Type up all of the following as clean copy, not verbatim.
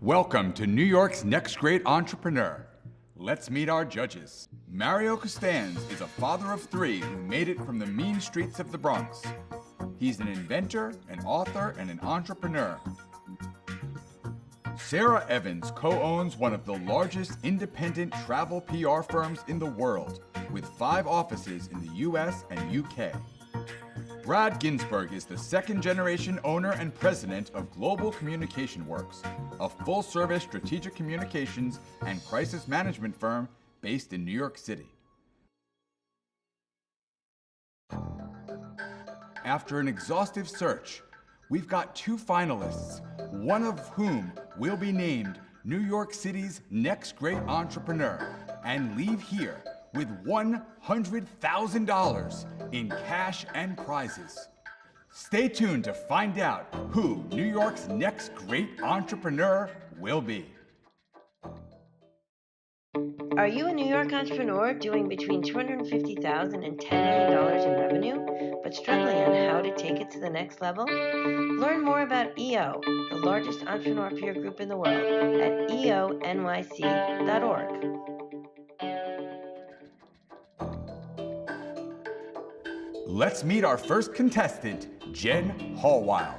Welcome to New York's Next Great Entrepreneur. Let's meet our judges. Mario Costanz is a father of three who made it from the mean streets of the Bronx. He's an inventor, an author, and an entrepreneur. Sarah Evans co-owns one of the largest independent travel PR firms in the world, with 5 offices in the US and UK. Brad Ginsburg is the second-generation owner and president of Global Communication Works, a full-service strategic communications and crisis management firm based in New York City. After an exhaustive search, we've got 2 finalists, one of whom will be named New York City's next great entrepreneur and leave here with $100,000 in cash and prizes. Stay tuned to find out who New York's next great entrepreneur will be. Are you a New York entrepreneur doing between $250,000 and $10 million in revenue, but struggling on how to take it to the next level? Learn more about EO, the largest entrepreneur peer group in the world, at eonyc.org. Let's meet our first contestant, Jen Hallwile.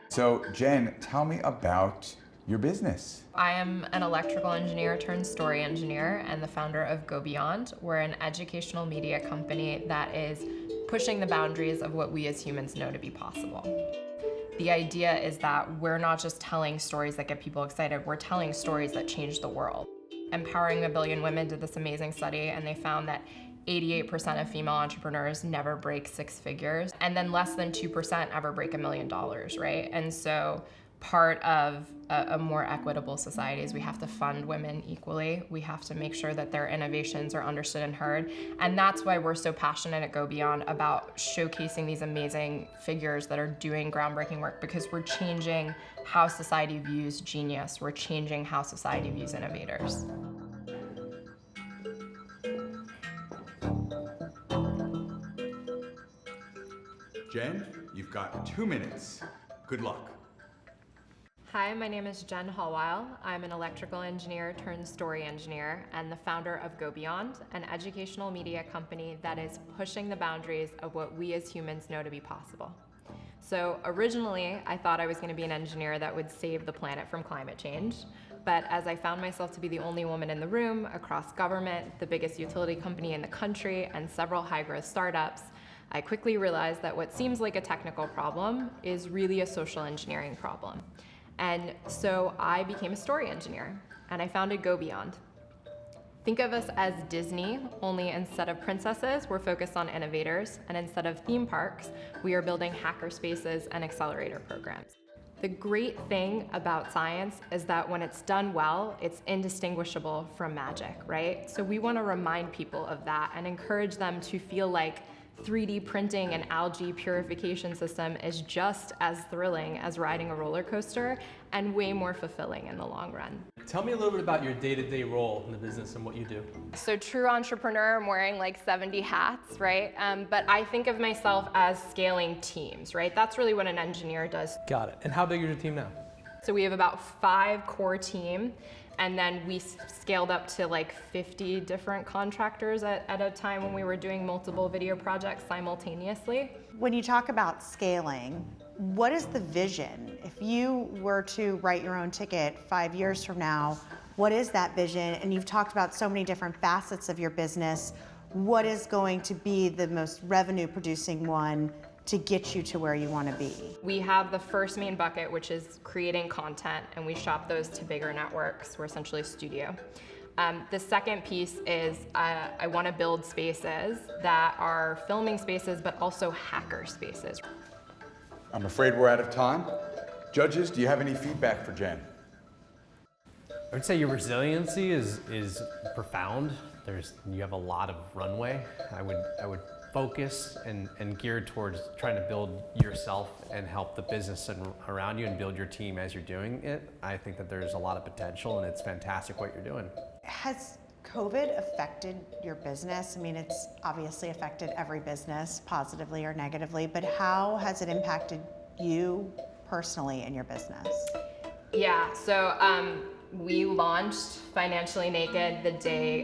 So, Jen, tell me about your business. I am an electrical engineer turned story engineer and the founder of Go Beyond. We're an educational media company that is pushing the boundaries of what we as humans know to be possible. The idea is that we're not just telling stories that get people excited, we're telling stories that change the world. Empowering 1 Billion Women did this amazing study, and they found that 88% of female entrepreneurs never break 6 figures, and then less than 2% ever break $1 million, right? And so part of a more equitable society is we have to fund women equally. We have to make sure that their innovations are understood and heard. And that's why we're so passionate at Go Beyond about showcasing these amazing figures that are doing groundbreaking work, because we're changing how society views genius. We're changing how society views innovators. Jen, you've got 2 minutes. Good luck. Hi, my name is Jen Hallwile. I'm an electrical engineer turned story engineer and the founder of Go Beyond, an educational media company that is pushing the boundaries of what we as humans know to be possible. So originally, I thought I was going to be an engineer that would save the planet from climate change. But as I found myself to be the only woman in the room across government, the biggest utility company in the country, and several high-growth startups, I quickly realized that what seems like a technical problem is really a social engineering problem. And so I became a story engineer, and I founded Go Beyond. Think of us as Disney, only instead of princesses, we're focused on innovators, and instead of theme parks, we are building hacker spaces and accelerator programs. The great thing about science is that when it's done well, it's indistinguishable from magic, right? So we want to remind people of that and encourage them to feel like 3D printing an algae purification system is just as thrilling as riding a roller coaster and way more fulfilling in the long run. Tell me a little bit about your day-to-day role in the business and what you do. So true entrepreneur, I'm wearing like 70 hats, right? But I think of myself as scaling teams, right? That's really what an engineer does. Got it. And how big is your team now? So we have about 5 core team. And then we scaled up to like 50 different contractors at a time when we were doing multiple video projects simultaneously. When you talk about scaling, what is the vision? If you were to write your own ticket 5 years from now, what is that vision? And you've talked about so many different facets of your business. What is going to be the most revenue producing one to get you to where you want to be? We have the first main bucket, which is creating content, and we shop those to bigger networks. We're essentially a studio. The second piece is I want to build spaces that are filming spaces, but also hacker spaces. I'm afraid we're out of time. Judges, do you have any feedback for Jen? I would say your resiliency is profound. You have a lot of runway. I would focus and geared towards trying to build yourself and help the business around you and build your team as you're doing it. I think that there's a lot of potential, and it's fantastic what you're doing. Has COVID affected your business? I mean, it's obviously affected every business positively or negatively, but how has it impacted you personally in your business? Yeah, so we launched Financially Naked the day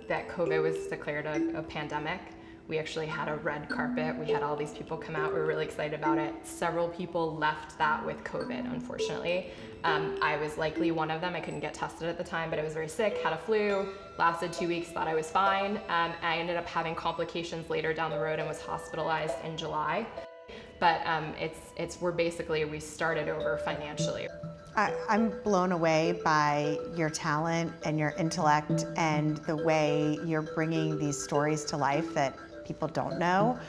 that COVID was declared a pandemic. We actually had a red carpet. We had all these people come out. We were really excited about it. Several people left that with COVID, unfortunately. I was likely one of them. I couldn't get tested at the time, but I was very sick, had a flu, lasted 2 weeks, thought I was fine. I ended up having complications later down the road and was hospitalized in July. But we started over financially. I'm blown away by your talent and your intellect and the way you're bringing these stories to life that people don't know.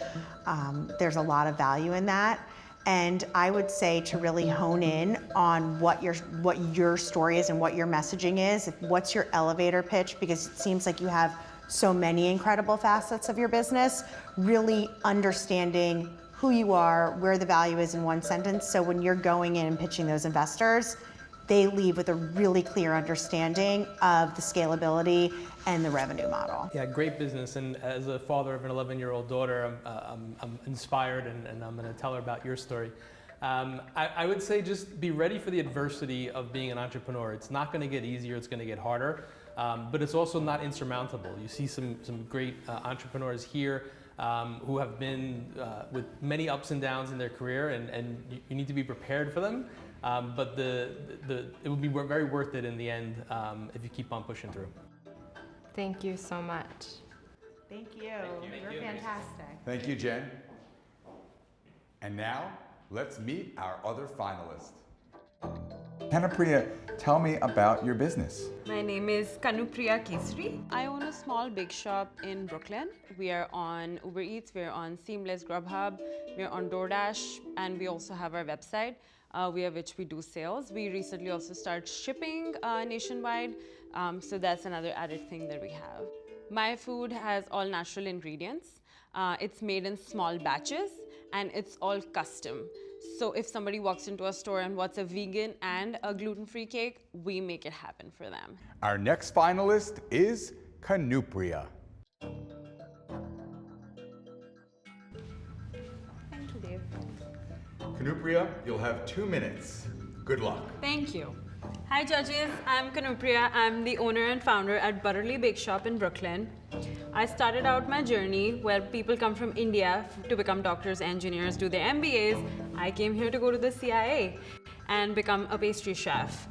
There's a lot of value in that. And I would say to really hone in on what your story is and what your messaging is. What's your elevator pitch? Because it seems like you have so many incredible facets of your business, really understanding who you are, where the value is in one sentence. So when you're going in and pitching those investors, they leave with a really clear understanding of the scalability and the revenue model. Yeah, great business. And as a father of an 11-year-old daughter, I'm inspired, and I'm going to tell her about your story. I would say just be ready for the adversity of being an entrepreneur. It's not going to get easier, it's going to get harder, but it's also not insurmountable. You see some great entrepreneurs here who have been with many ups and downs in their career, and you need to be prepared for them. But it will be very worth it in the end if you keep on pushing through. Thank you so much. Thank you. You're fantastic. Thank you, Jen. And now, let's meet our other finalist. Kanupriya, tell me about your business. My name is Kanupriya Kesri. I own a small bake shop in Brooklyn. We are on Uber Eats, we are on Seamless, Grubhub, we are on DoorDash, and we also have our website via which we do sales. We recently also started shipping nationwide, so that's another added thing that we have. My food has all natural ingredients. It's made in small batches, and it's all custom. So if somebody walks into a store and wants a vegan and a gluten-free cake, we make it happen for them. Our next finalist is Kanupriya. Thank you, Dave. Kanupriya, you'll have 2 minutes. Good luck. Thank you. Hi judges, I'm Kanupriya. I'm the owner and founder at Butterly Bake Shop in Brooklyn. I started out my journey where people come from India to become doctors, engineers, do their MBAs. I came here to go to the CIA and become a pastry chef.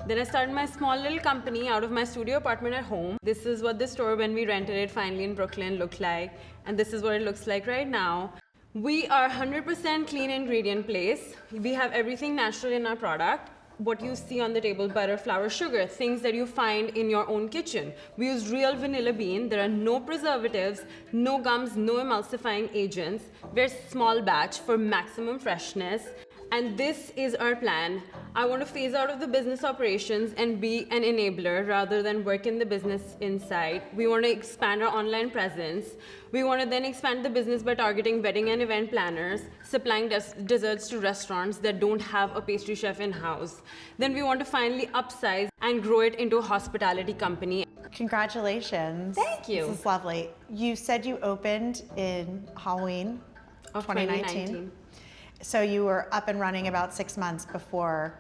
Then I started my small little company out of my studio apartment at home. This is what the store, when we rented it finally in Brooklyn, looked like. And this is what it looks like right now. We are 100% clean ingredient place. We have everything natural in our product. What you see on the table, butter, flour, sugar, things that you find in your own kitchen. We use real vanilla bean. There are no preservatives, no gums, no emulsifying agents. We're small batch for maximum freshness. And this is our plan. I want to phase out of the business operations and be an enabler rather than work in the business inside. We want to expand our online presence. We want to then expand the business by targeting wedding and event planners, supplying desserts to restaurants that don't have a pastry chef in-house. Then we want to finally upsize and grow it into a hospitality company. Congratulations. Thank you. This is lovely. You said you opened in Halloween Of 2019. So you were up and running about 6 months before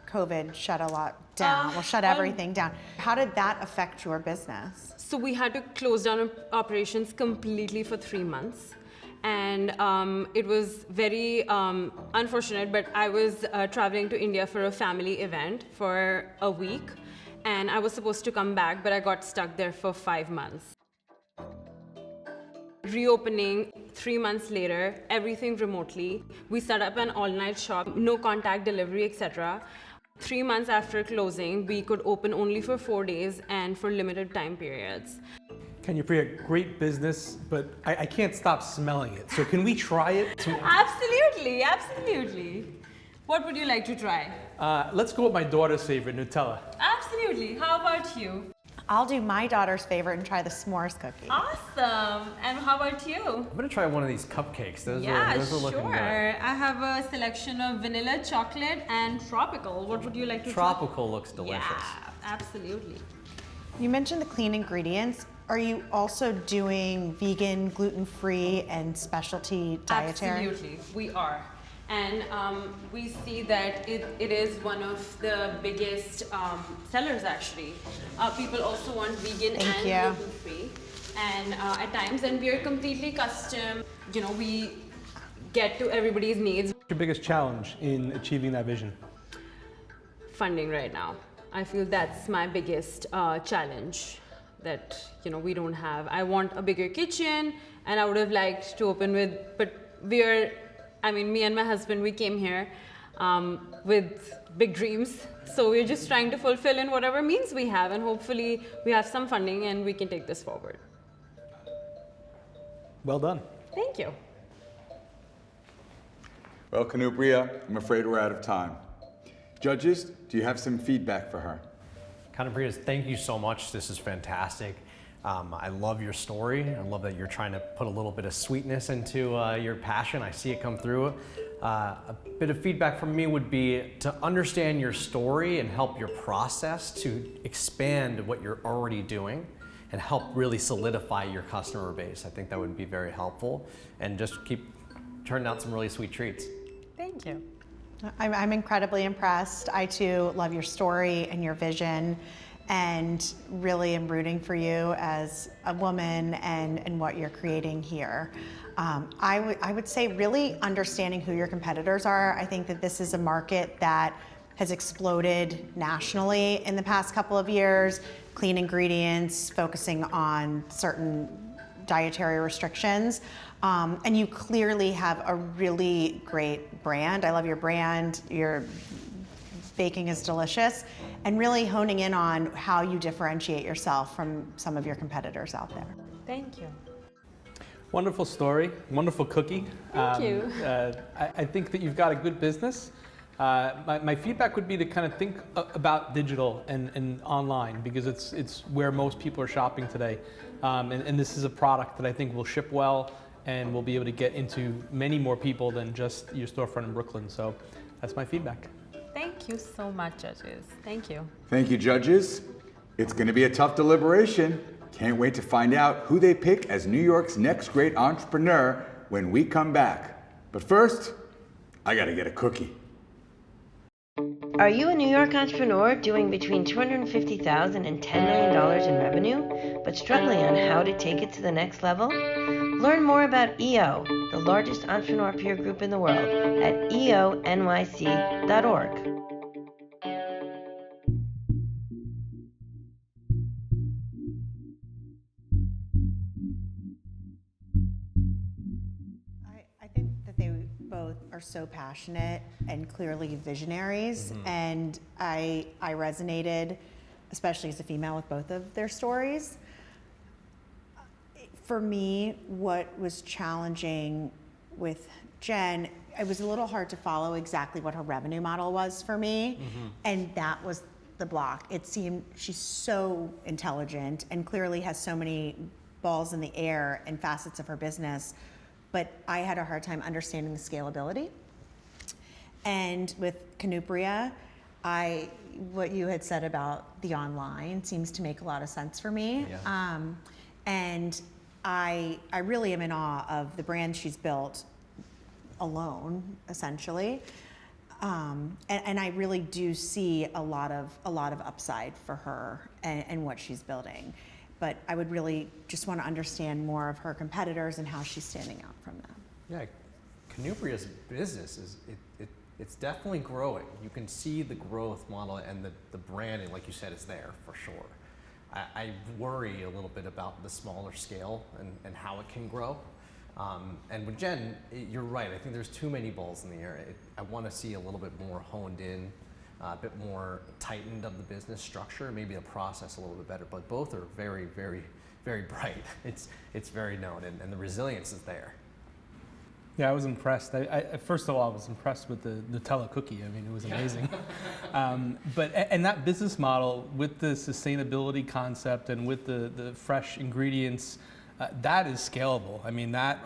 COVID shut a lot down, shut everything down. How did that affect your business? So we had to close down operations completely for 3 months. And it was very unfortunate, but I was traveling to India for a family event for a week. And I was supposed to come back, but I got stuck there for 5 months. Reopening 3 months later, everything remotely. We set up an all-night shop, no contact delivery, etc. 3 months after closing, we could open only for 4 days and for limited time periods. Kanupriya, great business, but I can't stop smelling it. So can we try it? Absolutely, absolutely. What would you like to try? Let's go with my daughter's favorite, Nutella. Absolutely. How about you? I'll do my daughter's favorite and try the s'mores cookie. Awesome. And how about you? I'm gonna try one of these cupcakes. Those Yeah, are looking sure. good. I have a selection of vanilla, chocolate, and tropical. What would you like to try? Tropical looks delicious. Yeah, absolutely. You mentioned the clean ingredients. Are you also doing vegan, gluten-free, and specialty dietary? Absolutely, we are. And we see that it is one of the biggest sellers actually. People also want vegan Thank and you. gluten-free, and at times, and we are completely custom. You know, we get to everybody's needs. What's your biggest challenge in achieving that vision? Funding right now. I feel that's my biggest challenge that we don't have. I want a bigger kitchen, and I would have liked to open with, but me and my husband, we came here with big dreams. So we're just trying to fulfill in whatever means we have, and hopefully we have some funding and we can take this forward. Well done. Thank you. Well, Kanupriya, I'm afraid we're out of time. Judges, do you have some feedback for her? Kanupriya, thank you so much. This is fantastic. I love your story. I love that you're trying to put a little bit of sweetness into your passion. I see it come through. A bit of feedback from me would be to understand your story and help your process to expand what you're already doing and help really solidify your customer base. I think that would be very helpful, and just keep turning out some really sweet treats. Thank you. I'm incredibly impressed. I too love your story and your vision, and really am rooting for you as a woman and what you're creating here. I would say really understanding who your competitors are. I think that this is a market that has exploded nationally in the past couple of years. Clean ingredients, focusing on certain dietary restrictions. And you clearly have a really great brand. I love your brand. Your baking is delicious. And really honing in on how you differentiate yourself from some of your competitors out there. Thank you. Wonderful story, wonderful cookie. Thank you. I think that you've got a good business. My feedback would be to kind of think about digital and online, because it's where most people are shopping today. And this is a product that I think will ship well and will be able to get into many more people than just your storefront in Brooklyn. So that's my feedback. Thank you so much, judges. Thank you. Thank you, judges. It's going to be a tough deliberation. Can't wait to find out who they pick as New York's next great entrepreneur when we come back. But first, I got to get a cookie. Are you a New York entrepreneur doing between $250,000 and $10 million in revenue, but struggling on how to take it to the next level? Learn more about EO, the largest entrepreneur peer group in the world, at eonyc.org. I think that they both are so passionate and clearly visionaries, and I resonated, especially as a female, with both of their stories. For me, what was challenging with Jen, it was a little hard to follow exactly what her revenue model was for me, and that was the block. It seemed she's so intelligent and clearly has so many balls in the air and facets of her business, but I had a hard time understanding the scalability. And with Kanupriya, what you had said about the online seems to make a lot of sense for me. Yeah. And I really am in awe of the brand she's built alone, essentially. And I really do see a lot of upside for her and what she's building. But I would really just want to understand more of her competitors and how she's standing out from them. Yeah, Kanupriya's business it's definitely growing. You can see the growth model, and the branding, like you said, is there for sure. I worry a little bit about the smaller scale and how it can grow. And with Jen, you're right. I think there's too many balls in the air. I want to see a little bit more honed in, a bit more tightened of the business structure, maybe the process a little bit better. But both are very, very, very bright. It's very known, and the resilience is there. Yeah, I was impressed. First of all, I was impressed with the Nutella cookie. I mean, it was amazing. And that business model with the sustainability concept and with the fresh ingredients, that is scalable. I mean, that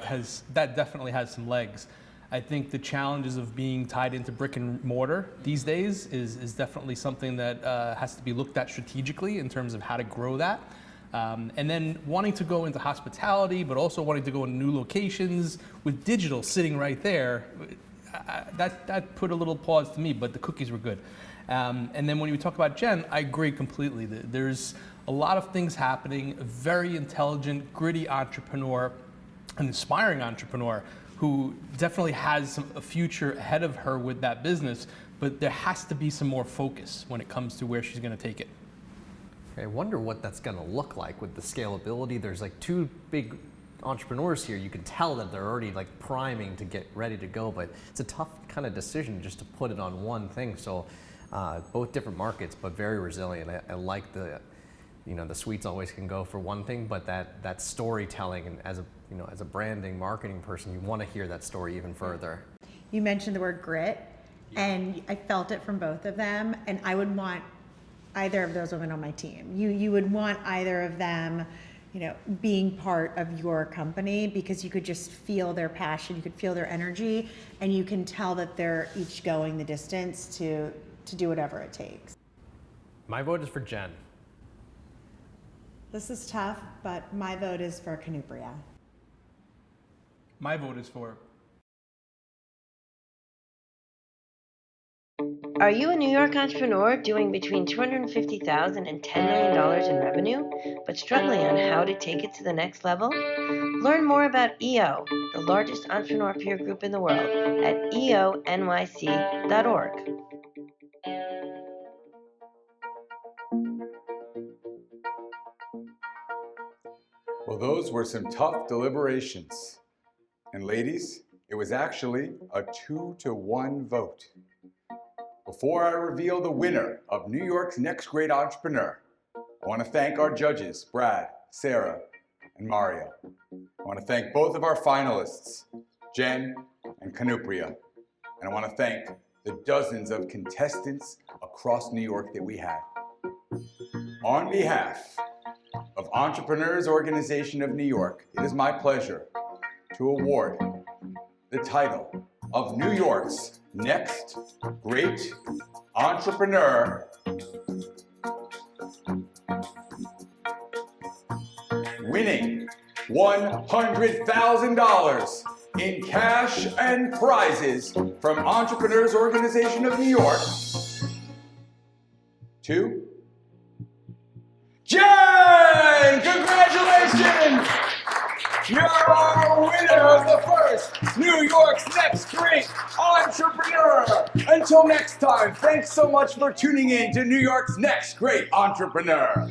definitely has some legs. I think the challenges of being tied into brick and mortar these days is definitely something that has to be looked at strategically in terms of how to grow that. And then wanting to go into hospitality, but also wanting to go into new locations with digital sitting right there. that put a little pause to me, but the cookies were good. And then when you talk about Jen, I agree completely. There's a lot of things happening, a very intelligent, gritty entrepreneur, an inspiring entrepreneur who definitely has a future ahead of her with that business, but there has to be some more focus when it comes to where she's going to take it. I wonder what that's going to look like with the scalability. There's like two big entrepreneurs here. You can tell that they're already like priming to get ready to go, but it's a tough kind of decision just to put it on one thing. So both different markets, but very resilient. I like the sweets always can go for one thing, but that storytelling, and as a branding marketing person, you want to hear that story even further. You mentioned the word grit, and I felt it from both of them, and I would want either of those women on my team. You would want either of them, being part of your company, because you could just feel their passion, you could feel their energy, and you can tell that they're each going the distance to do whatever it takes. My vote is for Jen. This is tough, but my vote is for Canupria. My vote is for. Are you a New York entrepreneur doing between $250,000 and $10 million in revenue, but struggling on how to take it to the next level? Learn more about EO, the largest entrepreneur peer group in the world, at eonyc.org. Well, those were some tough deliberations. And ladies, it was actually a 2-to-1 vote. Before I reveal the winner of New York's Next Great Entrepreneur, I want to thank our judges, Brad, Sarah, and Mario. I want to thank both of our finalists, Jen and Canupria. And I want to thank the dozens of contestants across New York that we had. On behalf of Entrepreneurs Organization of New York, it is my pleasure to award the title of New York's Next Great Entrepreneur, winning $100,000 in cash and prizes from Entrepreneurs Organization of New York to Jen! Congratulations! You're our winner of the first New York's Next Great Entrepreneur. Until next time, thanks so much for tuning in to New York's Next Great Entrepreneur.